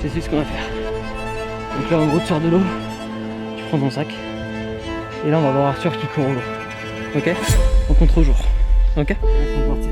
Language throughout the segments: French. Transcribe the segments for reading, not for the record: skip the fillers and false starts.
Je sais ce qu'on va faire. Donc là en gros tu sors de l'eau, tu prends ton sac, et là on va voir Arthur qui court au jour. Ok? On compte au jour. Ok? On va partir.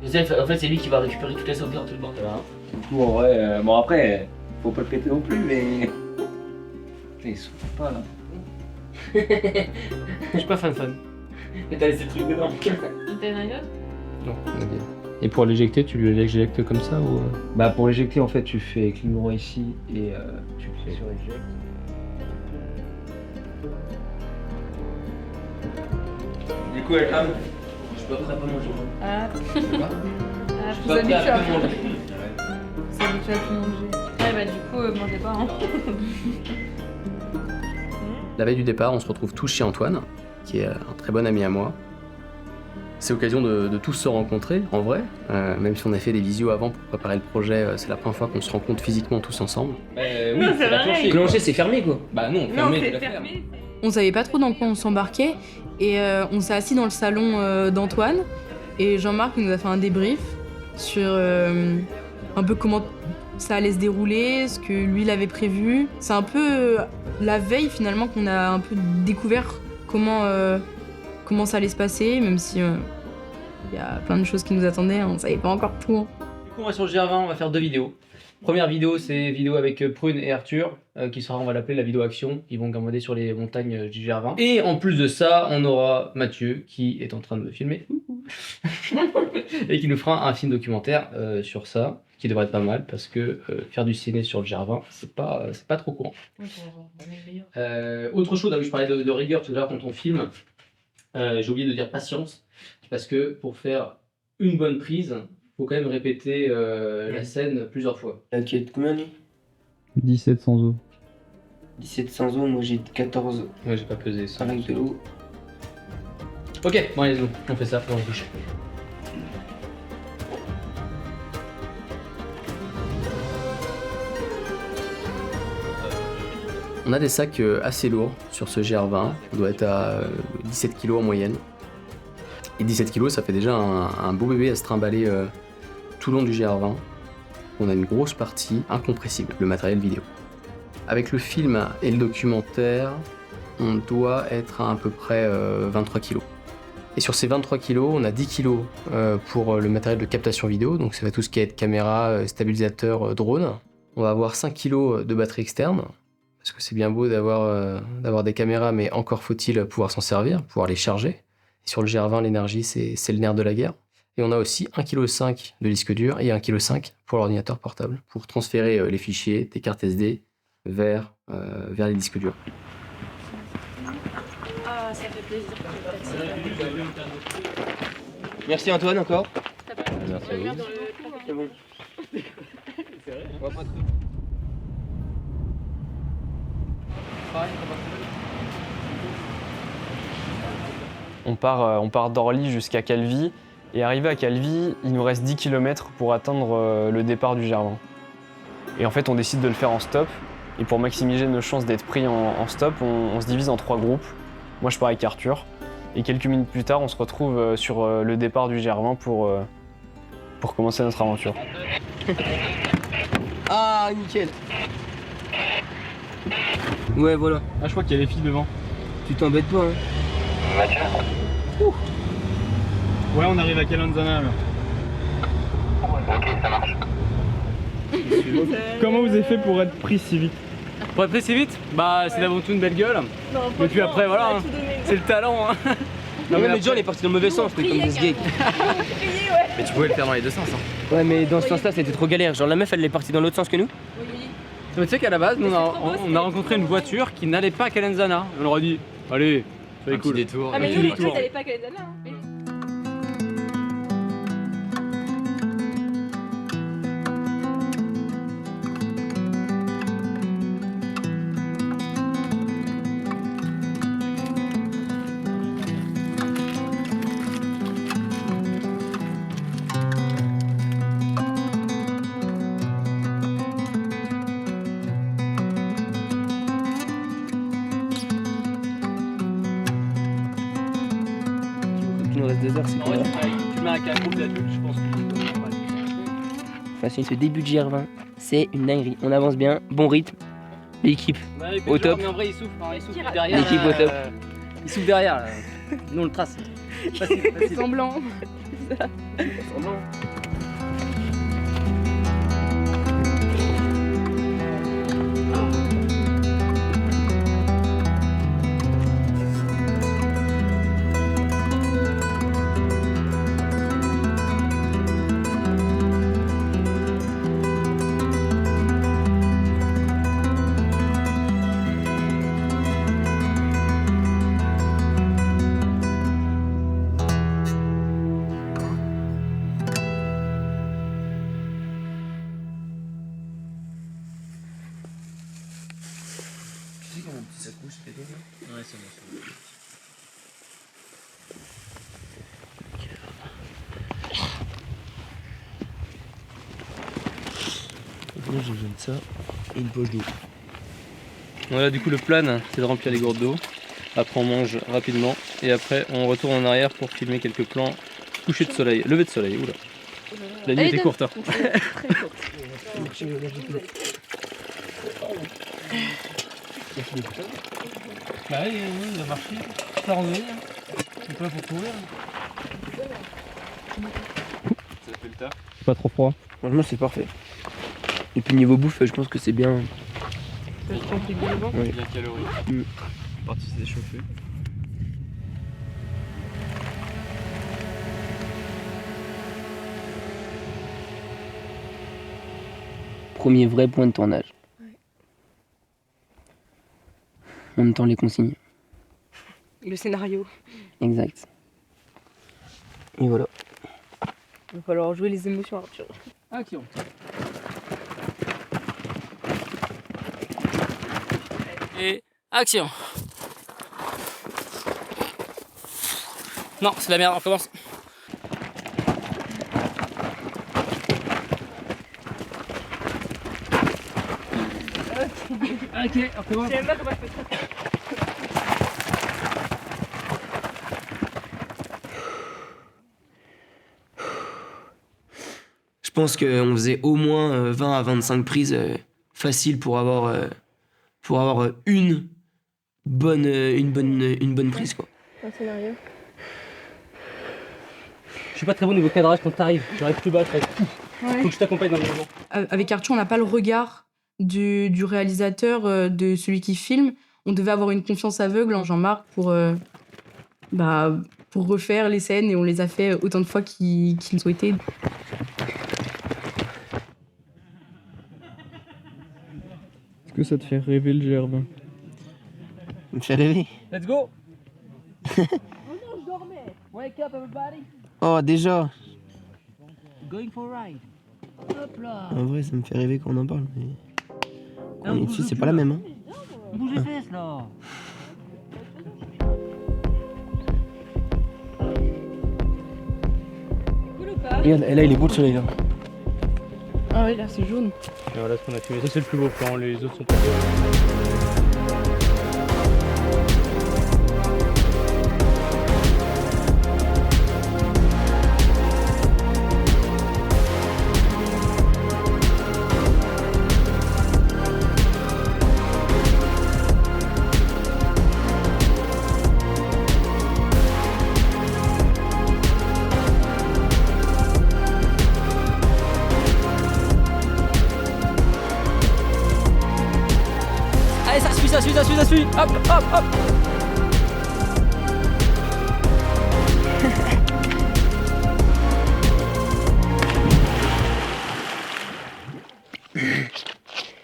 Joseph, en fait, c'est lui qui va récupérer toutes les sauvegardes, tout le bordel. Du coup, en vrai, bon après, faut pas le péter non plus, mais. Putain, il souffle pas là. Je suis pas fan. Mais t'as laissé le truc dedans. T'as une anecdote? Non, on a bien. Et pour l'éjecter, tu l'éjectes comme ça ou. Bah, pour l'éjecter, en fait, tu fais clic droit ici et tu fais sur éject. Du coup, elle âme. Je suis pas prêt à pas manger. Ah, Je suis vous pas prêt habituez à à pas manger. Vous habituez à plus manger. Ouais, bah du coup, mangez pas, hein. La veille du départ, on se retrouve tous chez Antoine, qui est un très bon ami à moi. C'est l'occasion de tous se rencontrer, en vrai. Même si on a fait des visios avant pour préparer le projet, c'est la première fois qu'on se rencontre physiquement tous ensemble. Oui, Non, c'est la pareil. plancher. Clencher, c'est fermé quoi. Bah non, Non, fermé, tu c'est la fermes. fermé. On savait pas trop dans quoi on s'embarquait et on s'est assis dans le salon d'Antoine et Jean-Marc nous a fait un débrief sur un peu comment ça allait se dérouler, ce que lui il avait prévu. C'est un peu la veille finalement qu'on a un peu découvert comment ça allait se passer, même si il y a plein de choses qui nous attendaient, on savait pas encore tout. Hein. Du coup, on va sur le GR20, on va faire 2 vidéos. Première vidéo, c'est vidéo avec Prune et Arthur, qui sera, on va l'appeler la vidéo action. Ils vont gambader sur les montagnes du GR20. Et en plus de ça, on aura Mathieu qui est en train de me filmer et qui nous fera un film documentaire sur ça, qui devrait être pas mal parce que faire du ciné sur le GR20, c'est pas trop courant. Autre chose, je parlais de rigueur tout à l'heure quand on filme, j'ai oublié de dire patience, parce que pour faire une bonne prise, faut quand même répéter la scène plusieurs fois. Tu es de combien lui? 17 sans eau. 17 sans eau, moi j'ai 14 Ouais, j'ai pas pesé ça. avec de l'eau. Ok, bon allez, on fait ça, on réfléchit. On a des sacs assez lourds sur ce GR20, on doit être à 17 kg en moyenne. Et 17 kg, ça fait déjà un beau bébé à se trimballer tout le long du GR20. On a une grosse partie incompressible, le matériel vidéo. Avec le film et le documentaire, on doit être à peu près 23 kg. Et sur ces 23 kg, on a 10 kg pour le matériel de captation vidéo, donc ça va tout ce qui est caméra, stabilisateur, drone. On va avoir 5 kg de batterie externe, parce que c'est bien beau d'avoir des caméras, mais encore faut-il pouvoir s'en servir, pouvoir les charger. Et sur le GR20, l'énergie, c'est le nerf de la guerre. Et on a aussi 1,5 kg de disque dur et 1,5 kg pour l'ordinateur portable, pour transférer les fichiers des cartes SD vers les disques durs. Ah, ça fait plaisir. Merci Antoine encore. Merci à vous. C'est bon. On va pas trop. On part d'Orly jusqu'à Calvi, et arrivé à Calvi, il nous reste 10 km pour atteindre le départ du GR20. Et en fait, on décide de le faire en stop, et pour maximiser nos chances d'être pris en stop, on se divise en 3 groupes. Moi je pars avec Arthur. Et quelques minutes plus tard, on se retrouve sur le départ du GR20 pour commencer notre aventure. Ah, nickel. Ouais, voilà. Ah, je crois qu'il y a les filles devant. Tu t'embêtes pas, hein. Ouais, on arrive à Calanzana là. Ok, ça marche. Comment vous avez fait pour être pris si vite? Pour être pris si vite, bah c'est d'avant tout une belle gueule. Et puis après voilà, hein, c'est le talent. Hein. Non, mais après- déjà, on est parti dans le mauvais sens, mais comme des gays. Mais tu pouvais le faire dans les deux sens. Hein. Ouais, mais dans ce sens-là, c'était trop galère. Genre, la meuf, elle est partie dans l'autre sens que nous. Mais tu sais qu'à la base, nous, on a rencontré une voiture qui n'allait pas à Calenzana. On leur a dit, allez, soyez Un cool. petit détour. Ah, mais Un nous, petit en fait, détour. t'avais pas que les années. Hein. Il nous reste 2 heures, c'est En vrai, cool. tu mets un groupe d'adultes, je pense que Enfin, c'est ce début de GR20, c'est une dinguerie. On avance bien, bon rythme. L'équipe. au top. Mais en vrai, il souffle, hein, il souffle L'équipe derrière. au là, top. Il souffle derrière. Là. Nous, on le trace. Facile, facile. Semblant. Là, j'ai besoin de ça et une poche d'eau. Voilà, du coup, le plan, c'est de remplir les gourdes d'eau. Après, on mange rapidement. Et après, on retourne en arrière pour filmer quelques plans. Coucher de soleil, lever de soleil, oula. La nuit était courte. Hein. Bah oui, il a marché. La randonnée. C'est pas pour courir. Ça fait le taf. Pas trop froid. Franchement, c'est parfait. Et puis, niveau bouffe, je pense que c'est bien. Bien calorique. Parti s'échauffer. Premier vrai point de tournage. On entend les consignes. Le scénario. Exact. Et voilà. Il va falloir jouer les émotions, Arthur. Action. Et action. Non, c'est la merde, on commence. Ok, on commence. Je sais même pas comment je fais ça. Je pense qu'on faisait au moins 20 à 25 prises faciles pour avoir une bonne prise, quoi. Un scénario. Je suis pas très bon niveau cadrage quand t'arrives. J'arrive plus bas, Ouais. faut que je t'accompagne dans le moment. Avec Arthur, on n'a pas le regard du réalisateur, de celui qui filme. On devait avoir une confiance aveugle en Jean-Marc pour refaire les scènes et on les a fait autant de fois qu'il souhaitait. Est-ce que ça te fait rêver le GR20? Me fait rêver. Let's go. Oh non, je dormais. Wake up everybody. Oh, déjà. Going for a ride. Hop là. En vrai, ça me fait rêver quand on en parle. Mais... Quand on est dessus, c'est pas la même. Hein. Bouge les fesses là. Cool ou pas? Regarde, là, il est beau le soleil, là. Ah oui, là, c'est jaune. Et voilà ce qu'on a filmé. Ça, c'est le plus beau plan. Les autres sont pas. suis. Hop, hop, hop.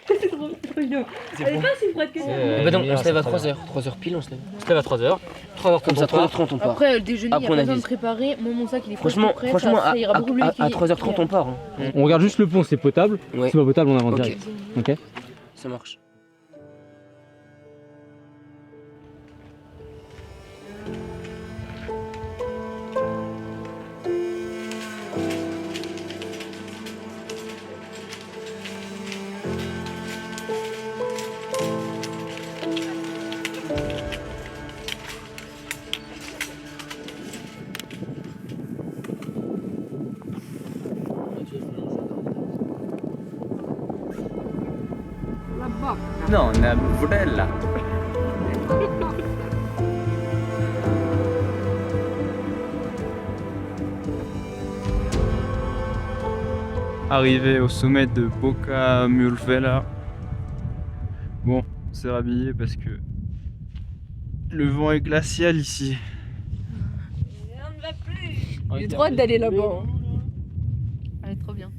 C'est trop bien. Elle est pas si froide que ça. Bah non, on se lève à 3h. 3h pile, on se lève. On se lève à 3h. 3h comme ça, 3h30 on part. Après, le déjeuner, il n'y a Après, on pas besoin avise. de préparer. Moi, mon sac, il est Franchement, prêt, franchement ça ira beaucoup plus vite à qu'il- 3h30 on part. Hein. On regarde juste le pont, c'est potable. Ouais. C'est pas potable, on avance Ok. direct. Ok. Ça marche. No, una budella. Arrivé au sommet de Boca Mulvela. Bon, on s'est rhabillé parce que le vent est glacial ici. J'ai trop hâte d'aller là-bas. Elle est trop bien.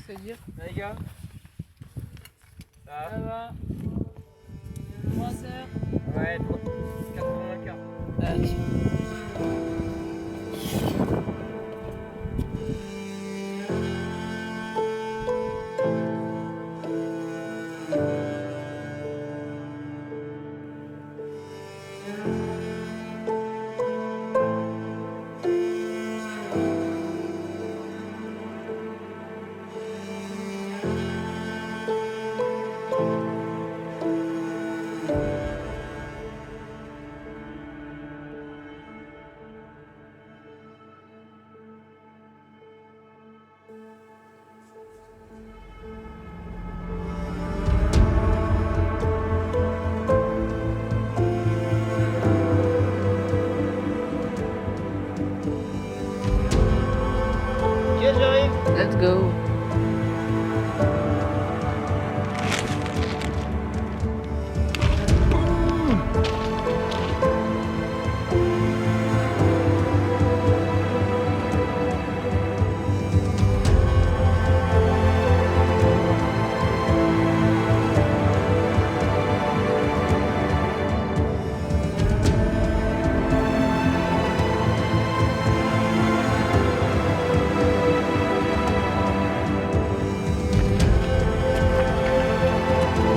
C'est-à-dire Les gars, ça va 3 heures. Ouais, 84. Let's go.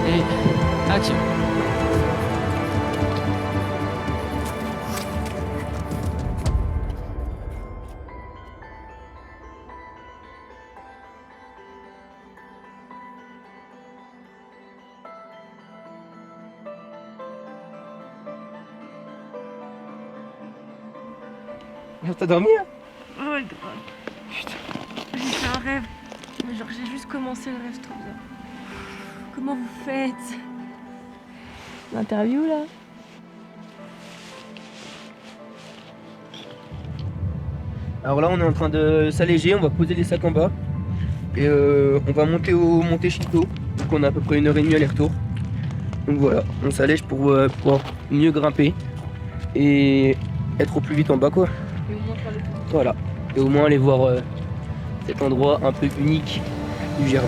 Et action. T'as dormi là? Ouais, grave. Putain. J'ai fait un rêve. Mais genre, j'ai juste commencé le rêve trop bien. Comment vous faites? L'interview là? Alors là on est en train de s'alléger, on va poser les sacs en bas. Et on va monter au Monte Chinto. Donc on a à peu près 1h30 aller-retour. Donc voilà, on s'allège pour pouvoir mieux grimper. Et être au plus vite en bas quoi. Et au moins faire le tour. Voilà. Et au moins aller voir cet endroit un peu unique du Germain.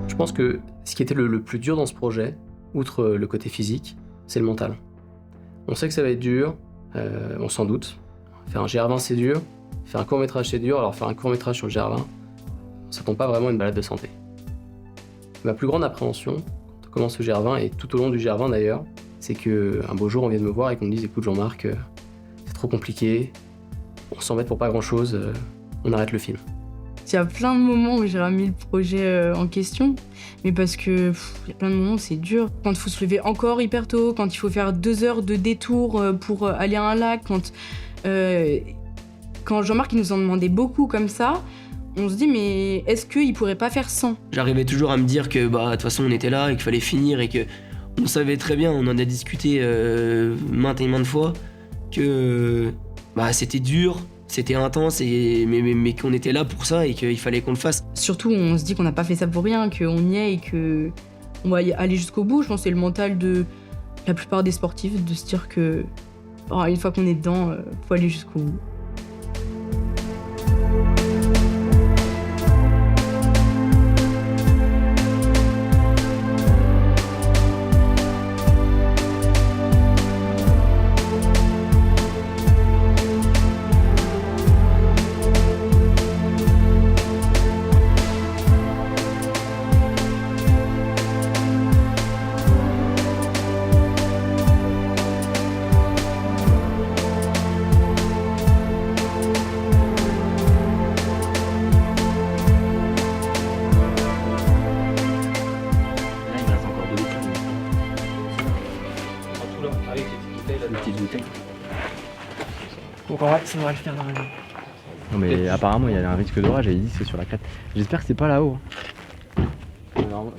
Je pense que ce qui était le plus dur dans ce projet, outre le côté physique, c'est le mental. On sait que ça va être dur, on s'en doute. Faire un GR20 c'est dur, faire un court-métrage c'est dur, alors faire un court-métrage sur le GR20, ça tombe pas vraiment une balade de santé. Ma plus grande appréhension, quand on commence le GR20, et tout au long du GR20 d'ailleurs, c'est qu'un beau jour on vienne me voir et qu'on me dise écoute Jean-Marc, c'est trop compliqué, on s'embête pour pas grand-chose, on arrête le film. Il y a plein de moments où j'ai remis le projet en question, mais parce que il y a plein de moments où c'est dur. Quand il faut se lever encore hyper tôt, quand il faut faire 2 heures de détour pour aller à un lac, quand Jean-Marc il nous en demandait beaucoup comme ça, on se dit mais est-ce qu'il pourrait pas faire sans ? J'arrivais toujours à me dire que de toute façon on était là et qu'il fallait finir et que on savait très bien, on en a discuté maintes et maintes fois, que c'était dur, c'était intense, mais qu'on était là pour ça et qu'il fallait qu'on le fasse. Surtout on se dit qu'on n'a pas fait ça pour rien, qu'on y est et qu'on va y aller jusqu'au bout. Je pense que c'est le mental de la plupart des sportifs, de se dire que une fois qu'on est dedans, faut aller jusqu'au bout. Ça devrait le faire normalement. Non mais apparemment il y a un risque d'orage et il dit que c'est sur la crête. J'espère que c'est pas là-haut.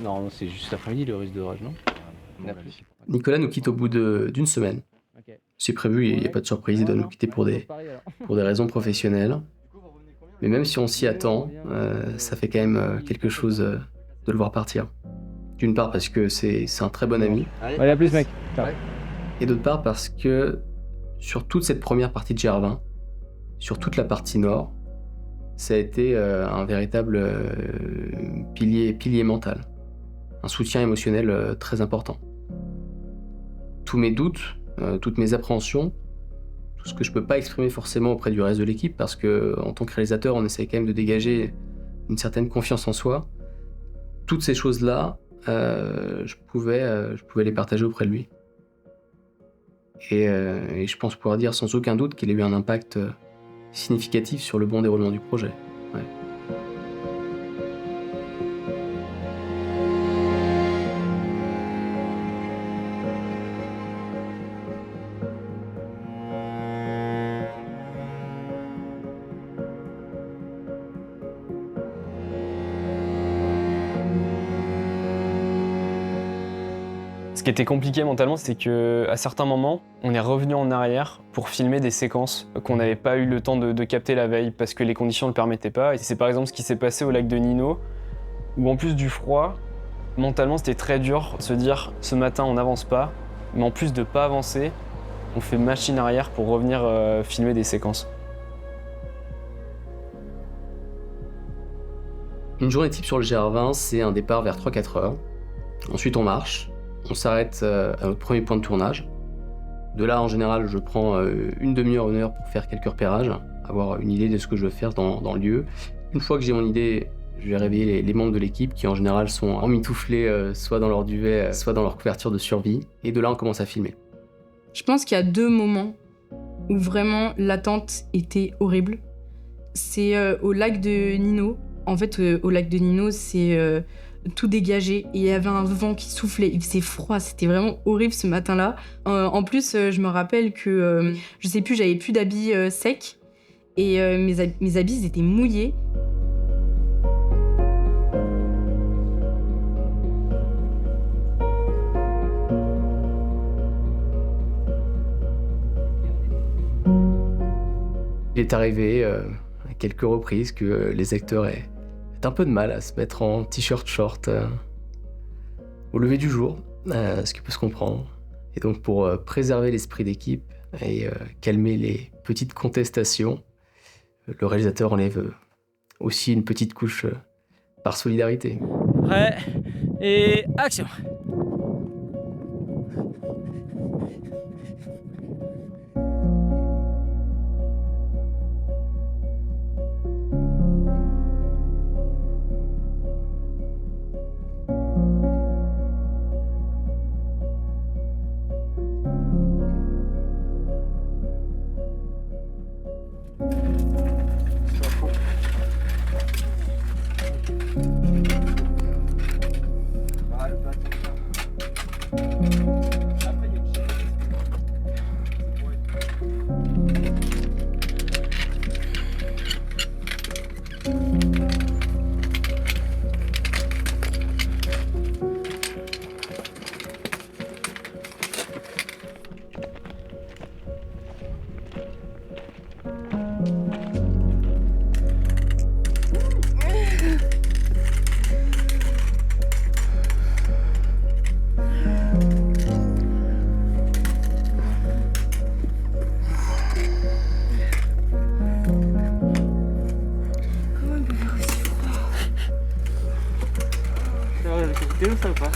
Non, c'est juste l'après-midi le risque d'orage, non ? Nicolas nous quitte au bout d'une semaine. C'est prévu, il n'y a pas de surprise, il doit nous quitter pour des raisons professionnelles. Mais même si on s'y attend, ça fait quand même quelque chose de le voir partir. D'une part parce que c'est un très bon ami. Allez, à plus mec. Ciao. Et d'autre part parce que sur toute cette première partie de GR20, sur toute la partie nord, ça a été un véritable pilier mental, un soutien émotionnel très important. Tous mes doutes, toutes mes appréhensions, tout ce que je peux pas exprimer forcément auprès du reste de l'équipe, parce que en tant que réalisateur, on essaie quand même de dégager une certaine confiance en soi. Toutes ces choses-là, je pouvais les partager auprès de lui. Et je pense pouvoir dire sans aucun doute qu'il a eu un impact significatif sur le bon déroulement du projet. Ouais. Ce qui était compliqué mentalement, c'est qu'à certains moments, on est revenu en arrière pour filmer des séquences qu'on n'avait pas eu le temps de capter la veille parce que les conditions ne le permettaient pas. Et c'est par exemple ce qui s'est passé au lac de Nino, où en plus du froid, mentalement c'était très dur de se dire ce matin on n'avance pas, mais en plus de ne pas avancer, on fait machine arrière pour revenir filmer des séquences. Une journée type sur le GR20, c'est un départ vers 3-4 heures. Ensuite on marche. On s'arrête à notre premier point de tournage. De là, en général, je prends une demi-heure, 1 heure pour faire quelques repérages, avoir une idée de ce que je veux faire dans le lieu. Une fois que j'ai mon idée, je vais réveiller les membres de l'équipe qui, en général, sont emmitouflés soit dans leur duvet, soit dans leur couverture de survie. Et de là, on commence à filmer. Je pense qu'il y a 2 moments où vraiment l'attente était horrible. C'est au lac de Nino. En fait, au lac de Nino, c'est tout dégagé et il y avait un vent qui soufflait, il faisait froid, c'était vraiment horrible ce matin-là. En plus, je me rappelle que, je sais plus, j'avais plus d'habits secs et mes habits ils étaient mouillés. Il est arrivé à quelques reprises que les acteurs aient un peu de mal à se mettre en t-shirt short au lever du jour, ce qui peut se comprendre. Et donc pour préserver l'esprit d'équipe et calmer les petites contestations, le réalisateur enlève aussi une petite couche par solidarité. Prêt et action! Ça ou pas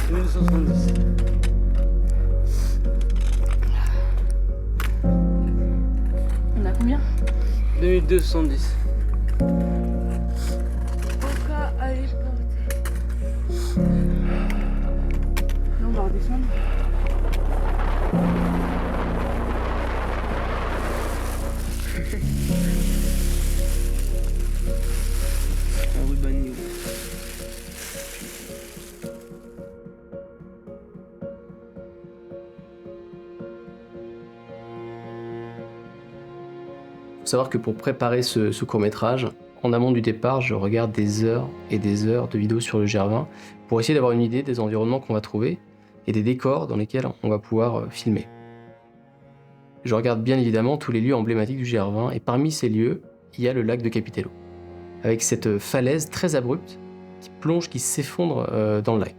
1970. On a combien? 2210. Pourquoi aller porter? Là, on va redescendre. En ruban niveau. Faut savoir que pour préparer ce court-métrage, en amont du départ, je regarde des heures et des heures de vidéos sur le GR20 pour essayer d'avoir une idée des environnements qu'on va trouver et des décors dans lesquels on va pouvoir filmer. Je regarde bien évidemment tous les lieux emblématiques du GR20 et parmi ces lieux, il y a le lac de Capitello, avec cette falaise très abrupte qui plonge, qui s'effondre dans le lac.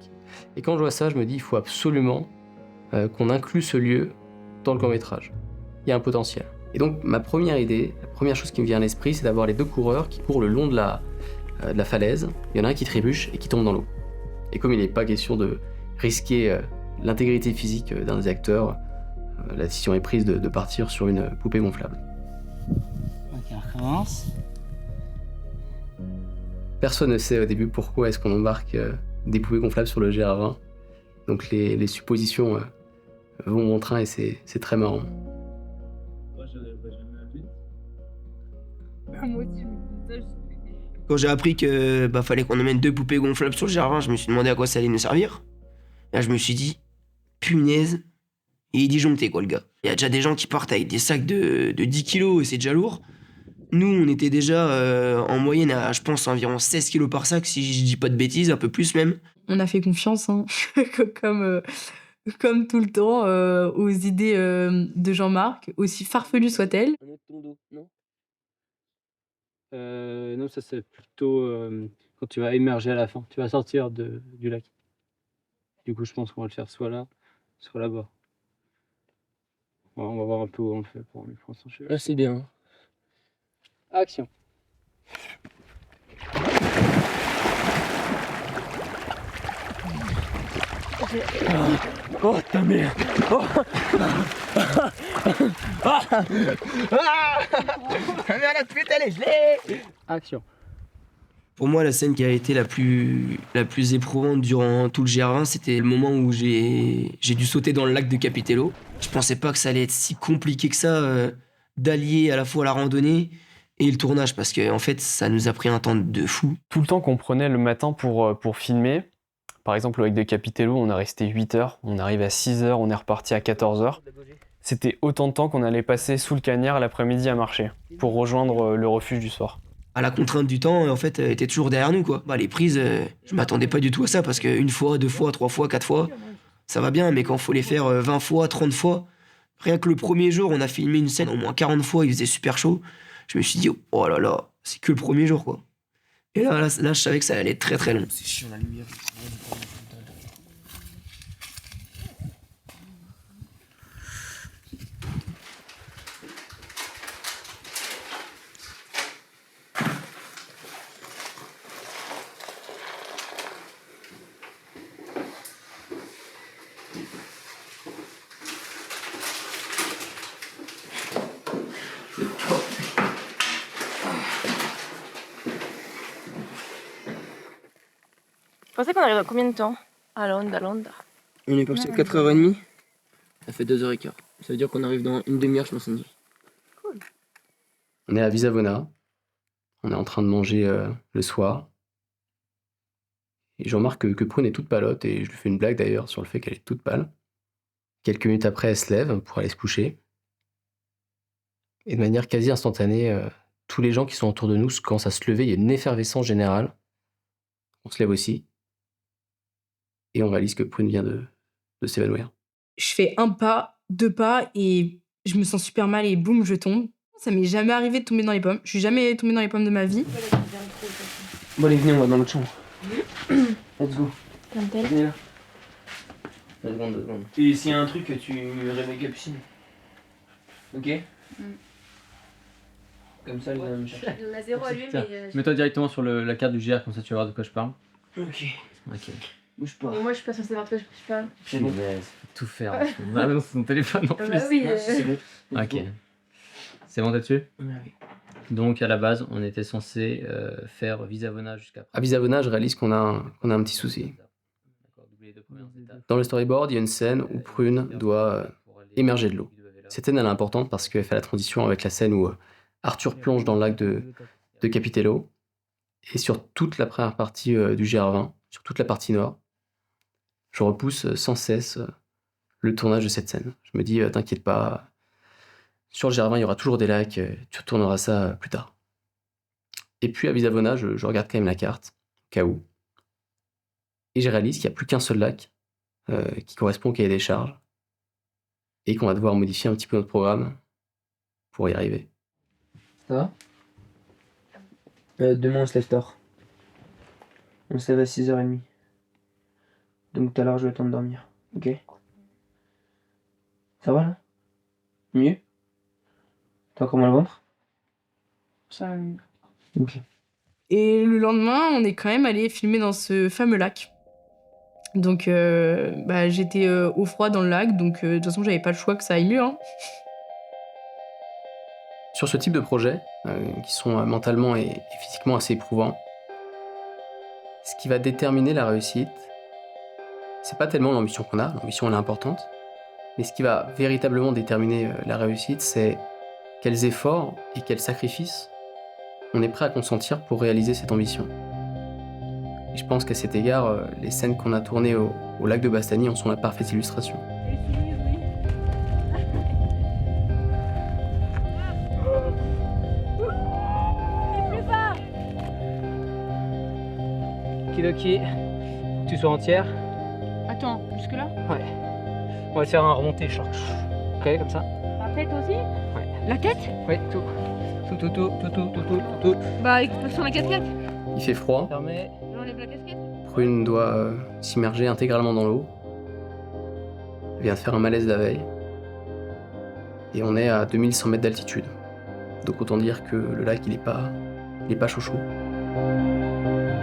Et quand je vois ça, je me dis il faut absolument qu'on inclue ce lieu dans le court-métrage. Il y a un potentiel. Et donc ma première idée, la première chose qui me vient à l'esprit, c'est d'avoir les deux coureurs qui courent le long de la falaise. Il y en a un qui trébuche et qui tombe dans l'eau. Et comme il n'est pas question de risquer l'intégrité physique d'un des acteurs, la décision est prise de partir sur une poupée gonflable. Ok, on recommence. Personne ne sait au début pourquoi est-ce qu'on embarque des poupées gonflables sur le GR20. Donc les suppositions vont bon train et c'est très marrant. Quand j'ai appris que fallait qu'on emmène 2 poupées gonflables sur le GR20, je me suis demandé à quoi ça allait nous servir. Là, je me suis dit, punaise, il est disjoncté quoi le gars. Il y a déjà des gens qui partent avec des sacs de 10 kilos et c'est déjà lourd. Nous, on était déjà en moyenne à, je pense, environ 16 kilos par sac, si je dis pas de bêtises, un peu plus même. On a fait confiance, hein, comme tout le temps, aux idées de Jean-Marc, aussi farfelues soient-elles. Un autre ton d'eau, non non, ça c'est plutôt quand tu vas émerger à la fin. Tu vas sortir du lac. Du coup, je pense qu'on va le faire soit là, soit là-bas. Ouais, on va voir un peu où on le fait pour l'instant. Là, c'est bien. Action. Oh ta mère. Oh. Action. Pour moi, la scène qui a été la plus éprouvante durant tout le GR20, c'était le moment où j'ai dû sauter dans le lac de Capitello. Je pensais pas que ça allait être si compliqué que ça d'allier à la fois la randonnée et le tournage, parce que en fait, ça nous a pris un temps de fou. Tout le temps qu'on prenait le matin pour filmer, par exemple, avec de Capitello, on a resté 8 heures, on arrive à 6 heures, on est reparti à 14 heures. C'était autant de temps qu'on allait passer sous le cagnard l'après-midi à marcher, pour rejoindre le refuge du soir. À la contrainte du temps, en fait, était toujours derrière nous, quoi. Les prises, je m'attendais pas du tout à ça, parce qu'une fois, 2 fois, 3 fois, 4 fois, ça va bien, mais quand faut les faire 20 fois, 30 fois, rien que le premier jour, on a filmé une scène au moins 40 fois, il faisait super chaud. Je me suis dit, oh là là, c'est que le premier jour, quoi. Et là, je savais que ça allait être très très long. C'est chiant la lumière. Vous pensez qu'on arrive dans combien de temps à Landa? On est parti à 4h30. Ça fait 2h15. Ça veut dire qu'on arrive dans une demi-heure, je pense. Cool. On est à Visavona. On est en train de manger le soir. Et je remarque que Prune est toute pâlotte et je lui fais une blague d'ailleurs sur le fait qu'elle est toute pâle. Quelques minutes après, elle se lève pour aller se coucher. Et de manière quasi instantanée, tous les gens qui sont autour de nous commencent à se lever, il y a une effervescence générale. On se lève aussi. Et on réalise que Prune vient de s'évanouir. Je fais un pas, 2 pas et je me sens super mal et boum, je tombe. Ça m'est jamais arrivé de tomber dans les pommes. Je suis jamais tombée dans les pommes de ma vie. Bon allez, venez, on va dans l'autre chambre. Let's go. Venez là. 2 secondes. Et s'il y a un truc, tu réveilles Capucine. Ok. Comme ça, elle vient me chercher. Il y en a 0 à lui, Tiens, mais. mets-toi directement sur la carte du GR, comme ça tu vas voir de quoi je parle. Ok. Ok. Bouge pas. Et moi, je suis pas censée savoir de quoi je parle. C'est bon. Tout faire. Ah non, c'est ton téléphone en Ah plus. bah oui. C'est bon. Ok. C'est bon, t'es dessus? Oui. Donc à la base, on était censé faire Visavona jusqu'à. À Visavona, je réalise qu'on a un petit souci. Dans le storyboard, il y a une scène où Prune doit émerger de l'eau. Cette scène, elle est importante parce qu'elle fait la transition avec la scène où Arthur plonge dans le lac de Capitello. Et sur toute la première partie du GR20, sur toute la partie nord, je repousse sans cesse le tournage de cette scène. Je me dis, t'inquiète pas, sur le GR20, il y aura toujours des lacs, tu retourneras ça plus tard. Et puis à Visavona, je regarde quand même la carte, au cas où. Et je réalise qu'il n'y a plus qu'un seul lac qui correspond au cahier des charges et qu'on va devoir modifier un petit peu notre programme pour y arriver. Ça va demain, on se lève tard. On se lève à 6h30. Donc tout à l'heure, je vais le temps de dormir. Ok? Ça va là? Mieux? T'as encore mal au ventre? Ça va mieux. Ok. Et le lendemain, on est quand même allé filmer dans ce fameux lac. Donc j'étais au froid dans le lac, donc de toute façon j'avais pas le choix que ça aille mieux. Hein. Sur ce type de projet, qui sont mentalement et physiquement assez éprouvants, ce qui va déterminer la réussite, c'est pas tellement l'ambition qu'on a, l'ambition elle est importante, mais ce qui va véritablement déterminer la réussite, c'est quels efforts et quels sacrifices on est prêt à consentir pour réaliser cette ambition. Et je pense qu'à cet égard, les scènes qu'on a tournées au lac de Bastani en sont la parfaite illustration. Kidoki, tu sois entière. Attends, jusque-là? Ouais. On va faire un remonté choc. Ok, comme ça. La tête aussi? Ouais. La tête? Ouais, tout. Tout. Bah, sur la casquette. Il fait froid, Fermé. J'enlève la casquette. Prune doit s'immerger intégralement dans l'eau. Elle vient de faire un malaise la veille. Et on est à 2100 mètres d'altitude. Donc autant dire que le lac, il est pas chaud.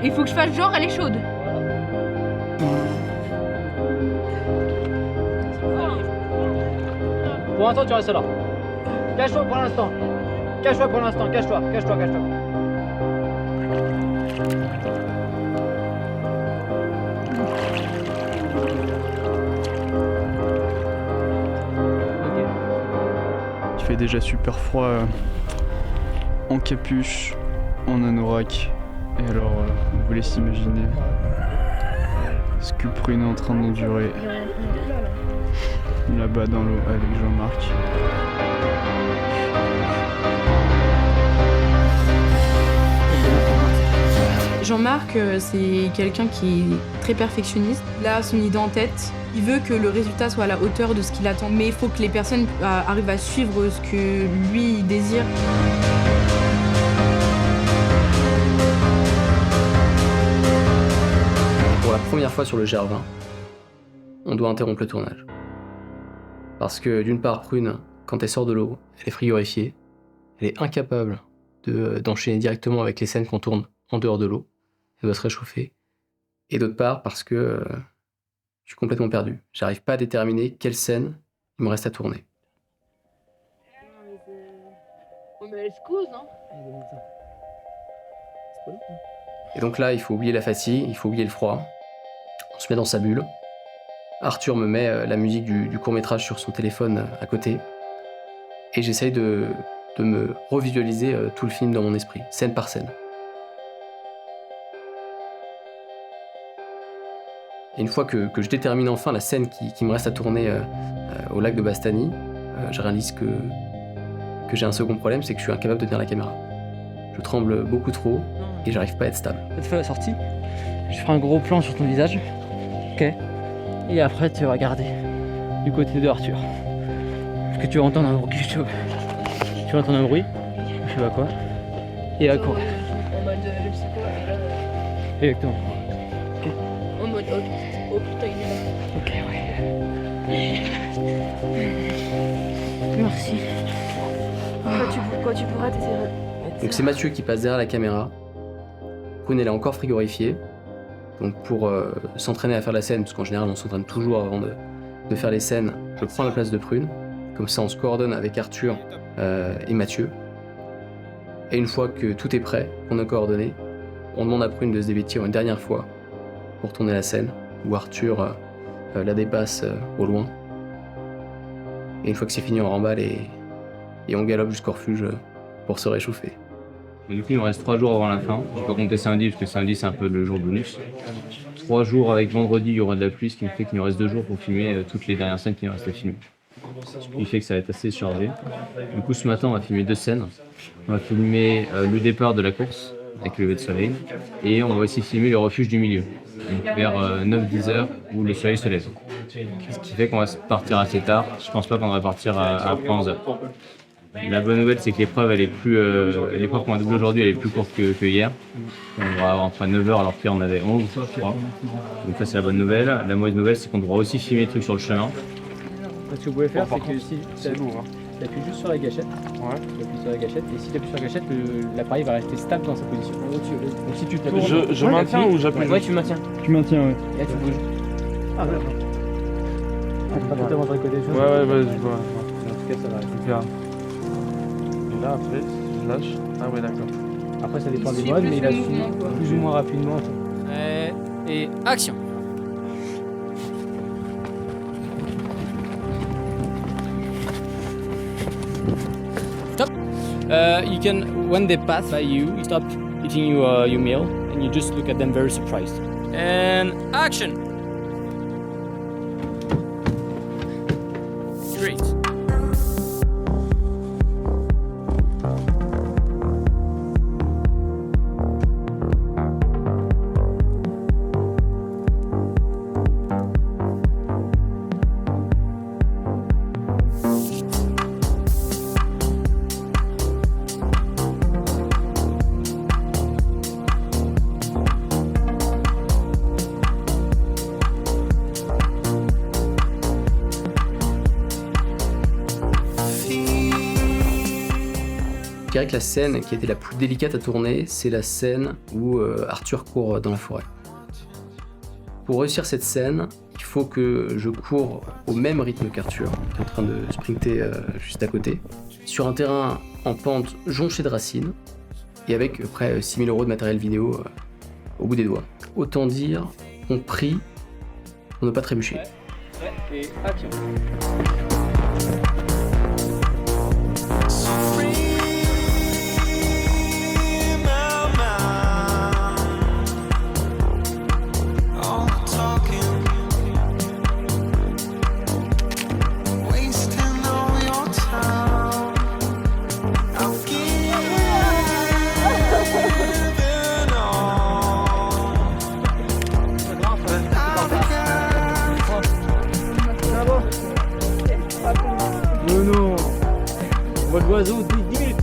Il faut que je fasse genre, elle est chaude. Pour l'instant, tu restes là. Cache-toi pour l'instant. Cache-toi. Il fait déjà super froid en capuche, en anorak. Et alors, vous laissez imaginer ce que Prune est en train d'endurer là-bas dans l'eau avec Jean-Marc. Jean-Marc, c'est quelqu'un qui est très perfectionniste. Il a son idée en tête. Il veut que le résultat soit à la hauteur de ce qu'il attend. Mais il faut que les personnes arrivent à suivre ce que lui désire. Pour la première fois sur le GR20, on doit interrompre le tournage. Parce que d'une part, Prune, quand elle sort de l'eau, elle est frigorifiée. Elle est incapable d'enchaîner directement avec les scènes qu'on tourne en dehors de l'eau. Elle doit se réchauffer. Et d'autre part, parce que je suis complètement perdu. J'arrive pas à déterminer quelle scène il me reste à tourner. Mais elle se cause, non? Et donc là, il faut oublier la fatigue, il faut oublier le froid. On se met dans sa bulle. Arthur me met la musique du court-métrage sur son téléphone à côté. Et j'essaye de me revisualiser tout le film dans mon esprit, scène par scène. Et une fois que je détermine enfin la scène qui me reste à tourner au lac de Bastani, je réalise que que j'ai un second problème, c'est que je suis incapable de tenir la caméra. Je tremble beaucoup trop et j'arrive pas à être stable. Cette fois la sortie, je ferai un gros plan sur ton visage. Ok. Et après tu vas regarder du côté de Arthur. Parce que tu vas entendre un bruit. Tu vas entendre un bruit, je sais pas quoi. Et à courir. En mode le psycho. Exactement. En mode oh putain, il est là. Ok, ouais. Merci. Quand tu pourras, t'essaieras. Donc c'est Mathieu qui passe derrière la caméra. Prune elle est encore frigorifiée. Donc pour s'entraîner à faire la scène, parce qu'en général on s'entraîne toujours avant de faire les scènes, je prends la place de Prune. Comme ça on se coordonne avec Arthur et Mathieu. Et une fois que tout est prêt, qu'on a coordonné, on demande à Prune de se dévêtir une dernière fois pour tourner la scène, où Arthur la dépasse au loin. Et une fois que c'est fini, on remballe et on galope jusqu'au refuge pour se réchauffer. Du coup, il me reste 3 jours avant la fin. Je vais pas compter samedi, parce que samedi, c'est un peu le jour bonus. 3 jours avec vendredi, il y aura de la pluie, ce qui me fait qu'il me reste 2 jours pour filmer toutes les dernières scènes qui me restent à filmer. Ce qui fait que ça va être assez chargé. Du coup, ce matin, on va filmer 2 scènes. On va filmer le départ de la course, avec le lever de soleil, et on va aussi filmer le refuge du milieu, donc vers 9-10 heures, où le soleil se lève. Ce qui fait qu'on va partir assez tard. Je pense pas qu'on va partir après 11 heures. La bonne nouvelle, c'est que l'épreuve qu'on a doublée aujourd'hui, elle est plus courte que hier. On va avoir entre 9 heures alors qu'hier on avait 11, je crois. Donc ça, c'est la bonne nouvelle. La mauvaise nouvelle, c'est qu'on devra aussi filmer des trucs sur le chemin. Ce que vous pouvez faire, c'est que si tu appuies juste sur la gâchette, tu appuies sur la gâchette, et si tu appuies sur la gâchette, l'appareil va rester stable dans sa position. Donc si tu tournes, Je maintiens ou j'appuie? Ouais, tu maintiens. Tu maintiens, ouais. Et là, tu bouges. Ah, d'accord. Pas totalement de côté. Ouais, je vois. En tout cas, ça va. Super. Et là, après, je lâche. Ah ouais, d'accord. Après, ça dépend des Si, modes, plus mais ou il a moins, quoi. plus ou moins rapidement. Et action! Stop! You can, when they pass by you, you stop eating your meal and you just look at them very surprised. And action! Great. Je dirais que la scène qui a été la plus délicate à tourner, c'est la scène où Arthur court dans la forêt. Pour réussir cette scène, il faut que je cours au même rythme qu'Arthur, qui est en train de sprinter juste à côté, sur un terrain en pente jonché de racines, et avec près 6000 € de matériel vidéo au bout des doigts. Autant dire qu'on prie pour ne pas trébucher. Et action! Non, vol d'oiseau, 10 minutes.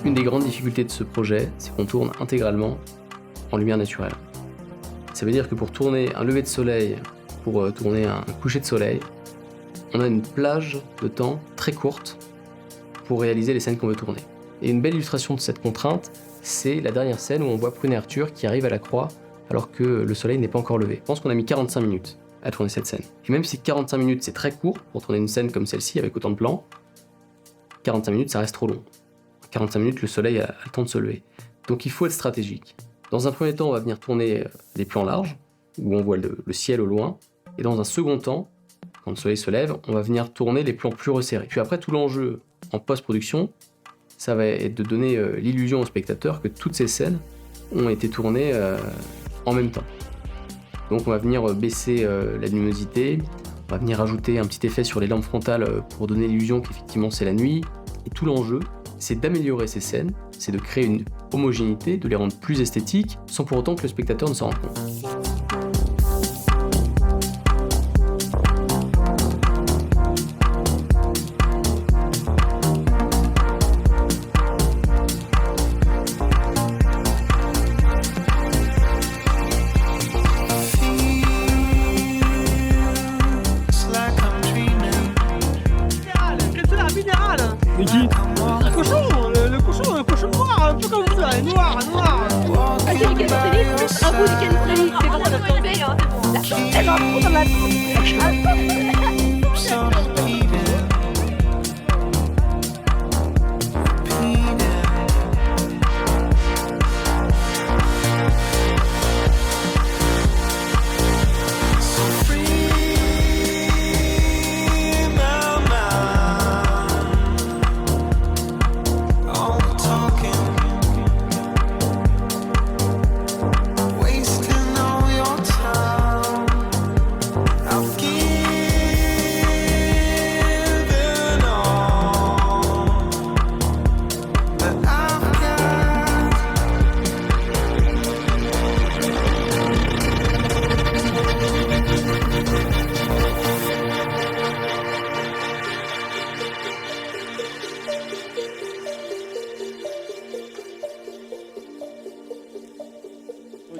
Une des grandes difficultés de ce projet, c'est qu'on tourne intégralement en lumière naturelle. Ça veut dire que pour tourner un lever de soleil, pour tourner un coucher de soleil, on a une plage de temps très courte pour réaliser les scènes qu'on veut tourner. Et une belle illustration de cette contrainte, c'est la dernière scène où on voit Prune et Arthur qui arrivent à la croix alors que le soleil n'est pas encore levé. Je pense qu'on a mis 45 minutes à tourner cette scène. Et même si 45 minutes c'est très court pour tourner une scène comme celle-ci avec autant de plans, 45 minutes ça reste trop long. 45 minutes le soleil a le temps de se lever. Donc il faut être stratégique. Dans un premier temps on va venir tourner des plans larges, où on voit le ciel au loin, et dans un second temps, quand le soleil se lève, on va venir tourner les plans plus resserrés. Puis après, tout l'enjeu en post-production, ça va être de donner l'illusion au spectateur que toutes ces scènes ont été tournées en même temps. Donc on va venir baisser la luminosité, on va venir ajouter un petit effet sur les lampes frontales pour donner l'illusion qu'effectivement c'est la nuit. Et tout l'enjeu, c'est d'améliorer ces scènes, c'est de créer une homogénéité, de les rendre plus esthétiques, sans pour autant que le spectateur ne s'en rende compte.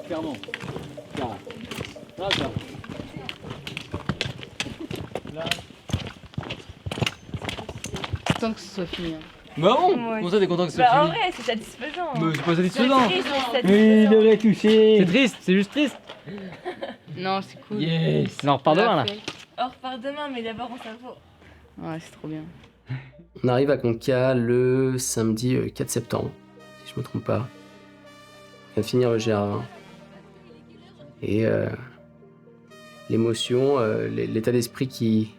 Clairement. Là, ça. Là. Tant que ce soit fini. Bah bon, Ouais. comment ça t'es content que ce soit Bah en fini? vrai, c'est satisfaisant. Mais c'est pas satisfaisant. C'est triste, mais Oui, il satisfaisant. aurait touché. C'est triste, c'est juste triste. Non, c'est cool. Yes. On en repart demain là. On repart demain, mais d'abord on savoure. Ouais, c'est trop bien. On arrive à Conca le samedi 4 septembre, si je me trompe pas. On vient de finir le GR20. Et l'émotion, l'état d'esprit qui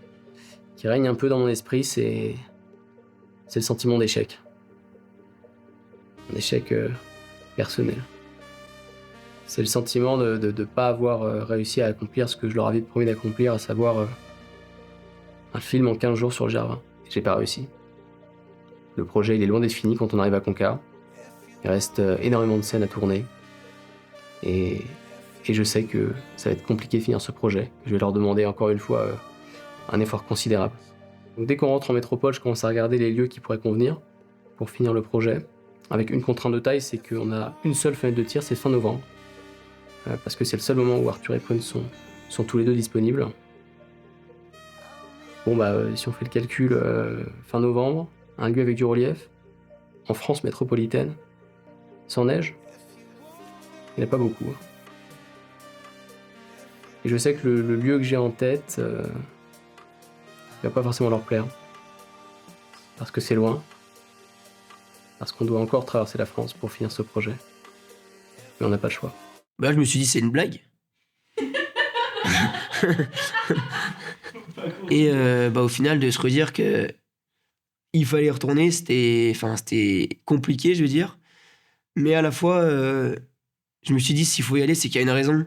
règne un peu dans mon esprit, c'est le sentiment d'échec. Un échec personnel. C'est le sentiment de ne pas avoir réussi à accomplir ce que je leur avais promis d'accomplir, à savoir un film en 15 jours sur le GR20. J'ai pas réussi. Le projet, il est loin d'être fini quand on arrive à Conca. Il reste énormément de scènes à tourner. Et je sais que ça va être compliqué de finir ce projet. Je vais leur demander encore une fois un effort considérable. Donc dès qu'on rentre en métropole, je commence à regarder les lieux qui pourraient convenir pour finir le projet. Avec une contrainte de taille, c'est qu'on a une seule fenêtre de tir, c'est fin novembre. Parce que c'est le seul moment où Arthur et Prune sont tous les deux disponibles. Bon bah, si on fait le calcul, fin novembre, un lieu avec du relief, en France métropolitaine, sans neige, il n'y en a pas beaucoup. Et je sais que le lieu que j'ai en tête, il va pas forcément leur plaire. Parce que c'est loin. Parce qu'on doit encore traverser la France pour finir ce projet. Mais on n'a pas le choix. Bah, je me suis dit, c'est une blague. Et bah, au final, de se redire que il fallait retourner, c'était compliqué, je veux dire. Mais à la fois, je me suis dit, s'il faut y aller, c'est qu'il y a une raison.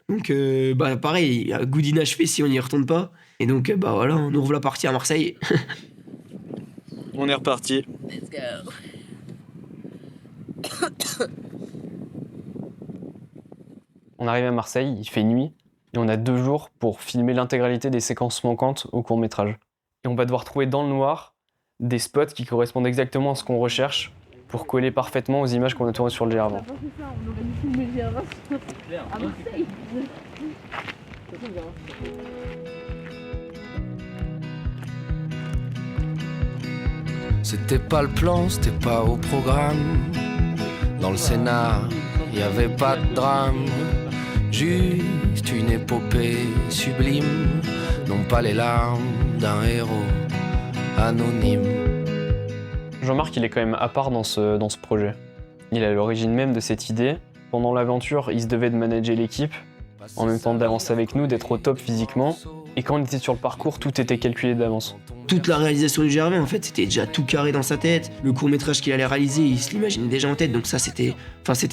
Donc, bah, pareil, il y a goût d'inachevé si on n'y retourne pas. Et donc, bah voilà, on nous revoilà partis à Marseille. On est reparti. Let's go. On arrive à Marseille, il fait nuit, et on a 2 jours pour filmer l'intégralité des séquences manquantes au court-métrage. Et on va devoir trouver dans le noir des spots qui correspondent exactement à ce qu'on recherche pour coller parfaitement aux images qu'on a tournées sur le GR20. On aurait dû filmer le GR20 à Marseille. C'était pas le plan, c'était pas au programme. Dans le scénar, y avait pas de drame. Juste une épopée sublime, non pas les larmes d'un héros anonyme. Jean-Marc, il est quand même à part dans ce projet. Il est à l'origine même de cette idée. Pendant l'aventure, il se devait de manager l'équipe, en même temps d'avancer avec nous, d'être au top physiquement. Et quand on était sur le parcours, tout était calculé d'avance. Toute la réalisation du GR20, en fait, c'était déjà tout carré dans sa tête. Le court-métrage qu'il allait réaliser, il se l'imaginait déjà en tête. Donc ça, c'était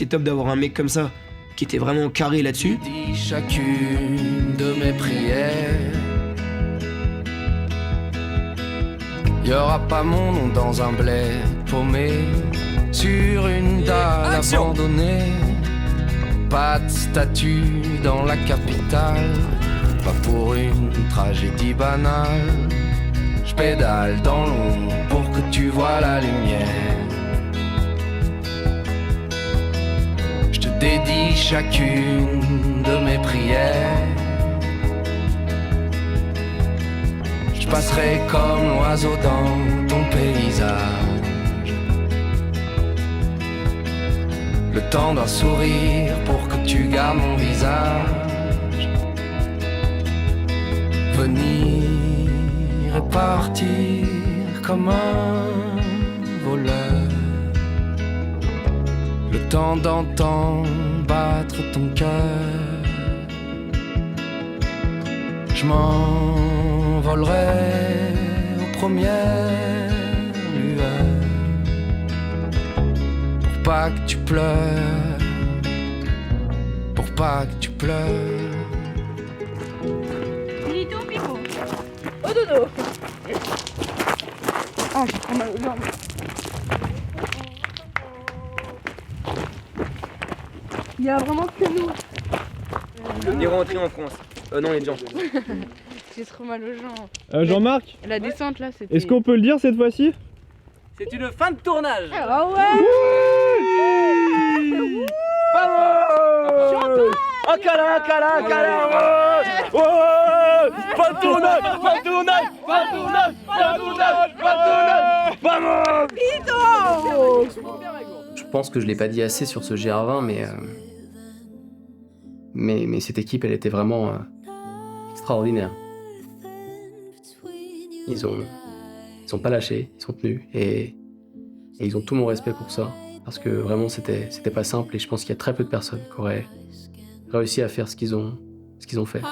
top d'avoir un mec comme ça, qui était vraiment carré là-dessus. Dis chacune de mes prières. Y aura pas mon nom dans un bled paumé sur une dalle abandonnée. Pas de statue dans la capitale, pas pour une tragédie banale. Je pédale dans l'ombre pour que tu vois la lumière. Je te dédie chacune de mes prières. Je passerai comme l'oiseau dans ton paysage. Le temps d'un sourire pour que tu gardes mon visage. Venir et partir comme un voleur. Le temps d'entendre battre ton cœur. Je m'envolerai aux premières lueurs. Pour pas que tu pleures. Pour pas que tu pleures. Milito Pico. Au dodo. Ah, j'ai trop mal aux jambes. Il y a vraiment que nous. On est rentré en France. Non, les gens. J'ai trop mal aux jambes. Jean-Marc, La descente là, c'était. est-ce qu'on peut le dire cette fois-ci? C'est une fin de tournage. Ah ouais. Bravo! Oh, câlin! Pas de tournage! Vamos! Je pense que je l'ai pas dit assez sur ce GR20, mais cette équipe, elle était vraiment extraordinaire. Ils ont pas lâché, ils sont tenus et ils ont tout mon respect pour ça. Parce que vraiment, c'était pas simple et je pense qu'il y a très peu de personnes qui auraient réussi à faire ce qu'ils ont fait.